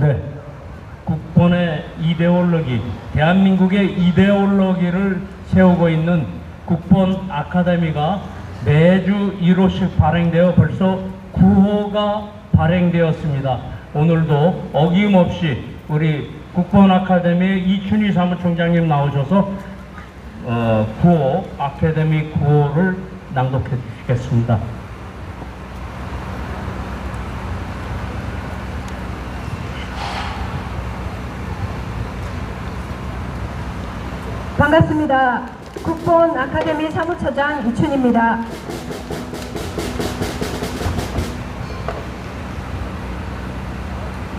네, 국본의 이데올로기, 대한민국의 이데올로기를 세우고 있는 국본 아카데미가 매주 1호씩 발행되어 벌써 9호가 발행되었습니다. 오늘도 어김없이 우리 국본 아카데미 이춘희 사무총장님 나오셔서 9호 아카데미 9호를 낭독해 주시겠습니다. 반갑습니다. 국본 아카데미 사무처장 이춘희입니다.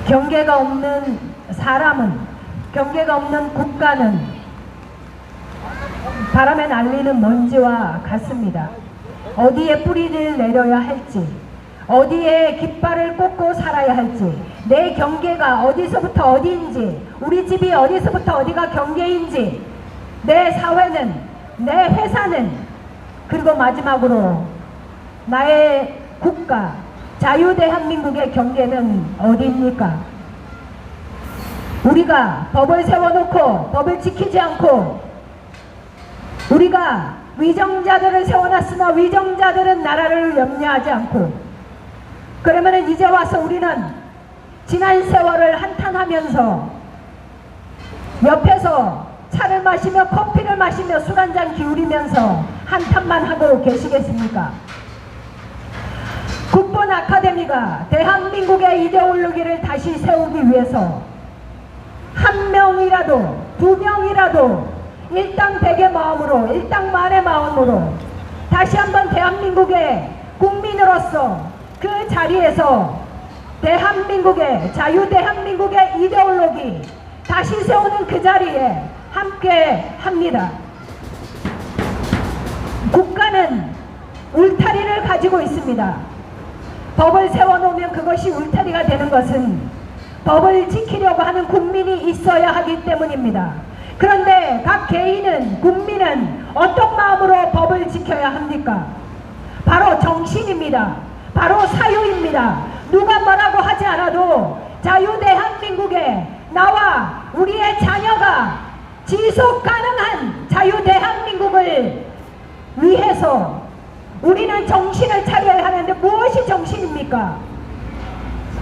경계가 없는 사람은, 경계가 없는 국가는 바람에 날리는 먼지와 같습니다. 어디에 뿌리를 내려야 할지, 어디에 깃발을 꽂고 살아야 할지, 내 경계가 어디서부터 어디인지, 우리 집이 어디서부터 어디가 경계인지, 내 사회는, 내 회사는, 그리고 마지막으로 나의 국가, 자유대한민국의 경계는 어디입니까? 우리가 법을 세워놓고 법을 지키지 않고, 우리가 위정자들을 세워놨으나 위정자들은 나라를 염려하지 않고, 그러면은 이제 와서 우리는 지난 세월을 한탄하면서 옆에서 차를 마시며 커피를 마시며 술 한잔 기울이면서 한탄만 하고 계시겠습니까? 국본 아카데미가 대한민국의 이데올로기를 다시 세우기 위해서 한 명이라도, 두 명이라도 일당백의 마음으로, 일당만의 마음으로 다시 한번 대한민국의 국민으로서 그 자리에서 대한민국의, 자유대한민국의 이데올로기 다시 세우는 그 자리에 함께 합니다. 국가는 울타리를 가지고 있습니다. 법을 세워놓으면 그것이 울타리가 되는 것은 법을 지키려고 하는 국민이 있어야 하기 때문입니다. 그런데 각 개인은, 국민은 어떤 마음으로 법을 지켜야 합니까? 바로 정신입니다. 바로 사유입니다. 누가 뭐라고 하지 않아도 자유대한민국에 나와 우리의 자녀가 지속 가능한 자유대한민국을 위해서 우리는 정신을 차려야 하는데 무엇이 정신입니까?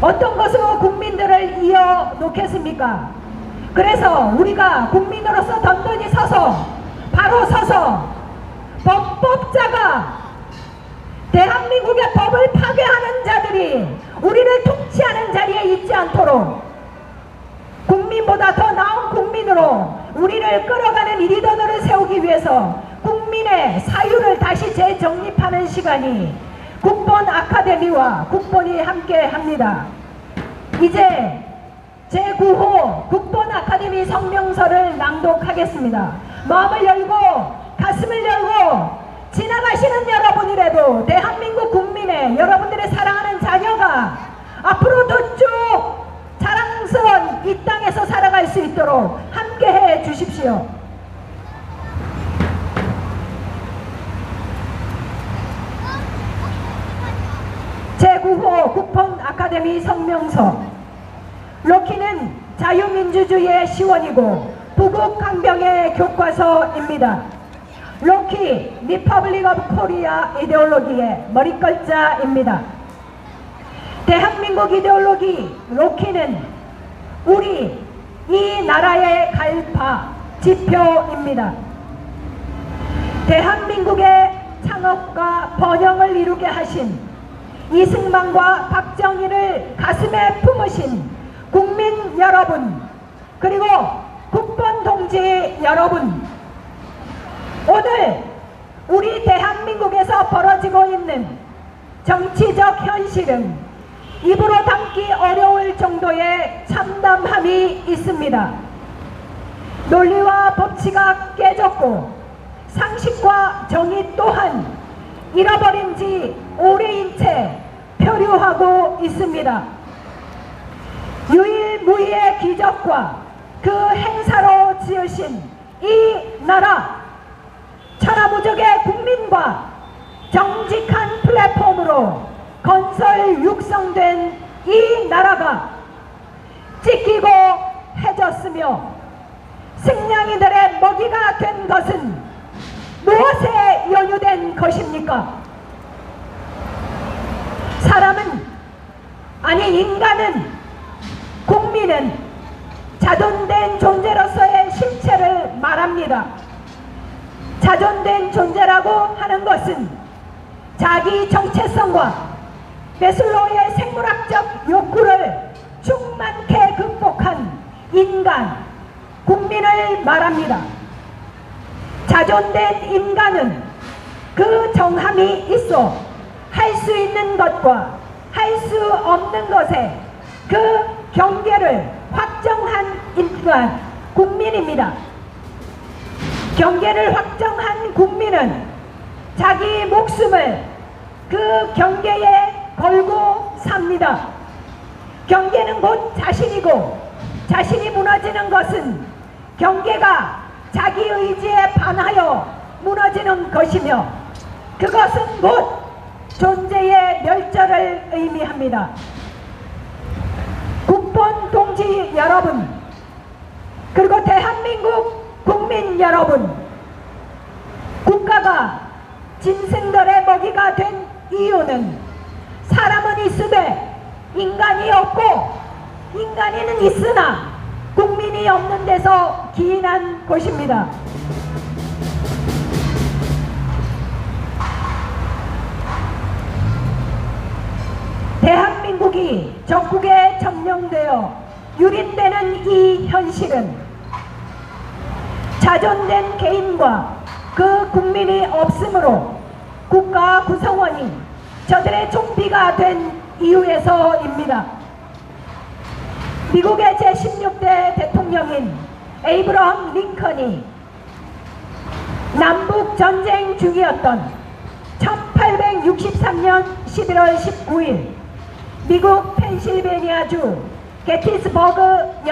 어떤 것으로 국민들을 이어놓겠습니까? 그래서 우리가 국민으로서 든든히 서서, 바로 서서 법법자가, 대한민국의 법을 파괴하는 자들이 우리를 통치하는 자리에 있지 않도록 국민보다 더 나은 국민으로 우리를 끌어가는 리더들을 세우기 위해서 국민의 사유를 다시 재정립하는 시간이 국본 아카데미와 국본이 함께 합니다. 이제 제9호 국본 아카데미 성명서를 낭독하겠습니다. 마음을 열고 가슴을 열고 지나가시는 여러분이라도 대한민국 국민의, 여러분들의 사랑하는 자녀가 앞으로도 쭉 자랑스러운 이 땅에서 살아갈 수 있도록 함께해 주십시오. 제9호 국본 아카데미 성명서. 로키는 자유민주주의의 시원이고 부국 강병의 교과서입니다. 로키, 리퍼블릭 오브 코리아 이데올로기의 머리글자입니다. 대한민국 이데올로기 로키는 우리 이 나라의 갈파, 지표입니다. 대한민국의 창업과 번영을 이루게 하신 이승만과 박정희를 가슴에 품으신 국민 여러분, 그리고 국본 동지 여러분, 오늘 우리 대한민국에서 벌어지고 있는 정치적 현실은 입으로 담기 어려울 정도의 참담함이 있습니다. 논리와 법치가 깨졌고 상식과 정의 또한 잃어버린 지 오래인 채 표류하고 있습니다. 유일무이의 기적과 그 행사로 지으신 이 나라, 천하무적의 국민과 정직한 플랫폼으로 건설 육성된 이 나라가 찢기고 해졌으며 승냥이들의 먹이가 된 것은 무엇에 연유된 것입니까? 사람은, 아니 인간은, 국민은 자존된 존재로서의 실체를 말합니다. 자존된 존재라고 하는 것은 자기 정체성과 메슬로우의 생물학적 욕구를 충만케 극복한 인간, 국민을 말합니다. 자존된 인간은 그 정함이 있어 할 수 있는 것과 할 수 없는 것에 그 경계를 확정한 인간, 국민입니다. 경계를 확정한 국민은 자기 목숨을 그 경계에 걸고 삽니다. 경계는 곧 자신이고, 자신이 무너지는 것은 경계가 자기 의지에 반하여 무너지는 것이며, 그것은 곧 존재의 멸절을 의미합니다. 국본 동지 여러분, 그리고 대한민국 국민 여러분, 국가가 짐승들의 먹이가 된 이유는 사람은 있으되 인간이 없고 인간이는 있으나 국민이 없는 데서 기인한 것입니다. 대한민국이 적국에 점령되어 유린되는 이 현실은 자존된 개인과 그 국민이 없으므로 국가 구성원이 저들의 좀비가 된 이유에서입니다. 미국의 제16대 대통령인 에이브러함 링컨이 남북 전쟁 중이었던 1863년 11월 19일 미국 펜실베니아주 게티스버그에서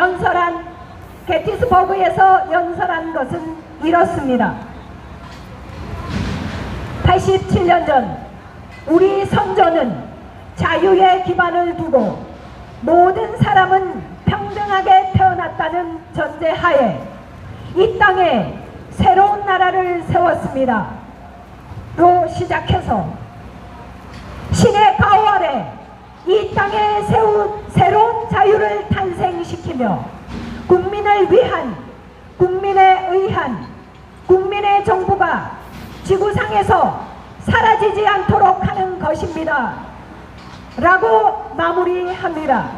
연설한 것은 이렇습니다. 87년 전 우리 선조는 자유의 기반을 두고 모든 사람은 평등하게 태어났다는 전제하에 이 땅에 새로운 나라를 세웠습니다. 로 시작해서 신의 가호 아래 이 땅에 세운 새로운 자유를 탄생시키며 국민을 위한, 국민에 의한, 국민의 정부가 지구상에서 사라지지 않도록 하는 것입니다. 라고 마무리합니다.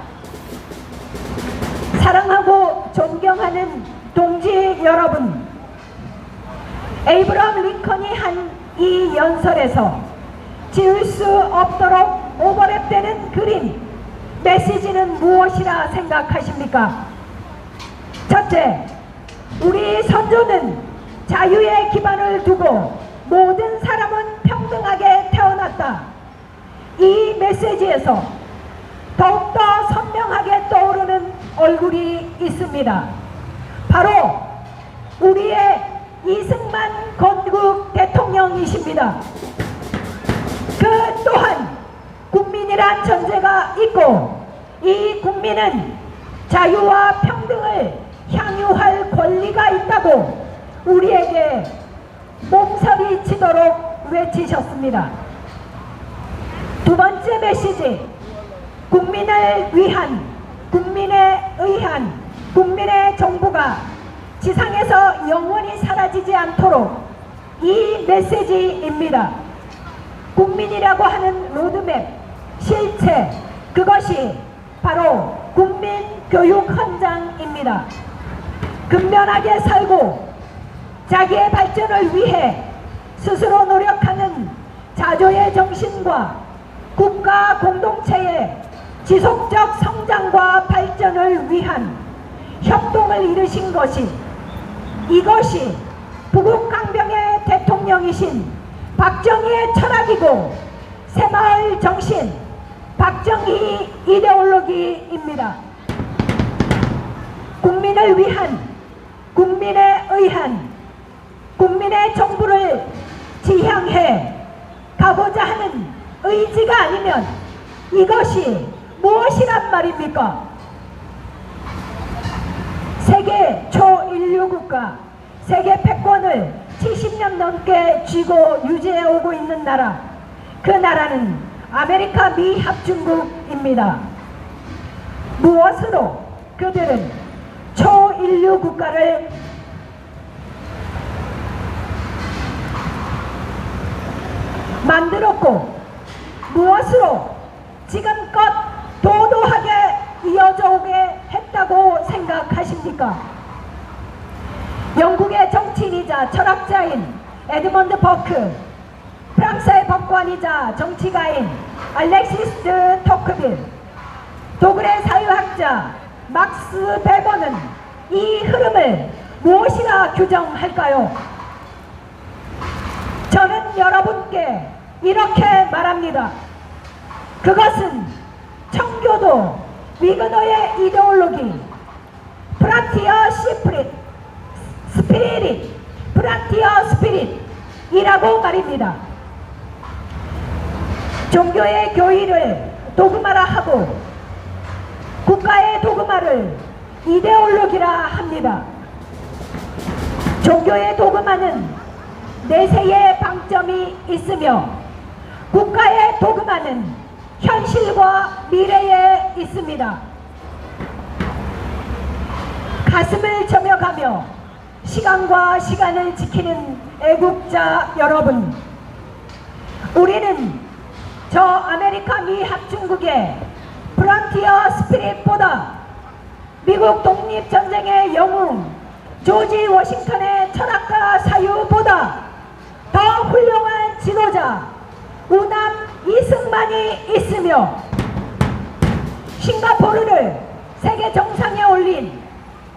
사랑하고 존경하는 동지 여러분, 에이브러함 링컨이 한 이 연설에서 지울 수 없도록 오버랩되는 그림, 메시지는 무엇이라 생각하십니까? 첫째, 우리 선조는 자유의 기반을 두고 모든 사람은 평등하게 태어났다. 이 메시지에서 더욱더 선명하게 떠오르는 얼굴이 있습니다. 바로 우리의 이승만 건국 대통령이십니다. 그 또한 국민이란 존재가 있고 이 국민은 자유와 평등을 향유할 권리가 있다고 우리에게 몸서리 치도록 외치셨습니다. 두 번째 메시지, 국민을 위한, 국민에 의한, 국민의 정부가 지상에서 영원히 사라지지 않도록 이 메시지입니다. 국민이라고 하는 로드맵, 실체, 그것이 바로 국민교육 헌장입니다. 근면하게 살고 자기의 발전을 위해 스스로 노력하는 자조의 정신과 국가 공동체의 지속적 성장과 발전을 위한 협동을 이루신 것이, 이것이 부국강병의 대통령이신 박정희의 철학이고 새마을 정신, 박정희 이데올로기입니다. 국민을 위한, 국민에 의한, 국민의 정부를 지향해 가고자 하는 의지가 아니면 이것이 무엇이란 말입니까? 세계 초인류 국가, 세계 패권을 70년 넘게 쥐고 유지해 오고 있는 나라, 그 나라는 아메리카 미합중국입니다. 무엇으로 그들은 초인류 국가를 만들었고 무엇으로 지금껏 도도하게 이어져 오게 했다고 생각하십니까? 영국의 정치인이자 철학자인 에드먼드 버크, 프랑스의 법관이자 정치가인 알렉시스 토크빌, 도굴의 사회학자 막스 베버는 이 흐름을 무엇이라 규정할까요? 저는 여러분께 이렇게 말합니다. 그것은 청교도 위그너의 이데올로기, 프란티어 스피릿, 프란티어 스피릿이라고 말입니다. 종교의 교의를 도그마라 하고 국가의 도그마를 이데올로기라 합니다. 종교의 도그마는 내세의 방점이 있으며 국가의 도그마는 현실과 미래에 있습니다. 가슴을 저며가며 시간과 시간을 지키는 애국자 여러분, 우리는 저 아메리카 미합중국의 프론티어 스피릿보다 미국 독립전쟁의 영웅 조지 워싱턴의 철학과 사유보다 더 훌륭한 지도자 우남 이승만이 있으며 싱가포르를 세계 정상에 올린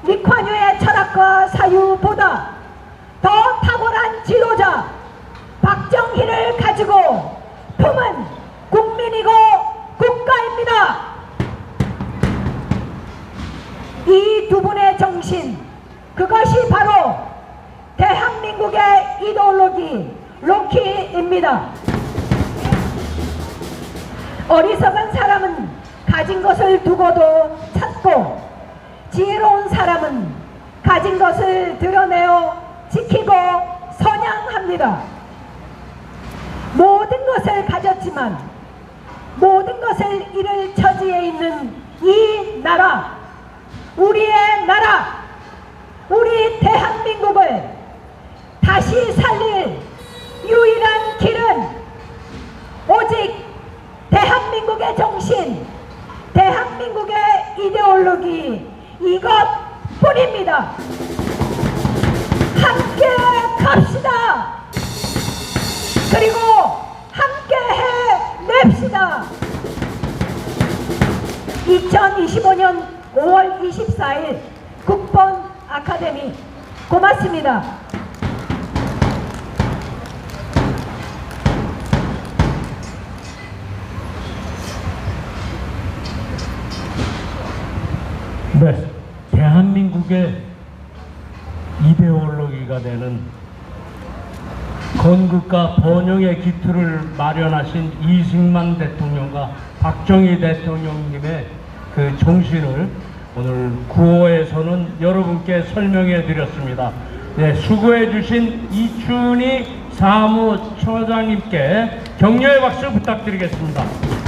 리콴유의 철학과 사유보다 더 탁월한 지도자 박정희를 가지고 품은 국민이고 국가입니다. 이 두 분의 정신, 그것이 바로 대한민국의 이데올로기 로키입니다. 어리석은 사람은 가진 것을 두고도 찾고 지혜로운 사람은 가진 것을 드러내어 지키고 선양합니다. 모든 것을 가졌지만 모든 것을 잃을 처지에 있는 이 나라, 우리의 나라, 우리 대한민국을 다시 살릴 유일한 길은 오직 대한민국의 정신, 대한민국의 이데올로기 이것뿐입니다. 함께 갑시다. 그리고 함께 해냅시다. 2025년 5월 24일 국본 아카데미 고맙습니다. 네, 대한민국의 이데올로기가 되는 건국과 번영의 기틀을 마련하신 이승만 대통령과 박정희 대통령님의 그 정신을 오늘 구호에서는 여러분께 설명해 드렸습니다. 네, 수고해 주신 이춘희 사무처장님께 격려의 박수 부탁드리겠습니다.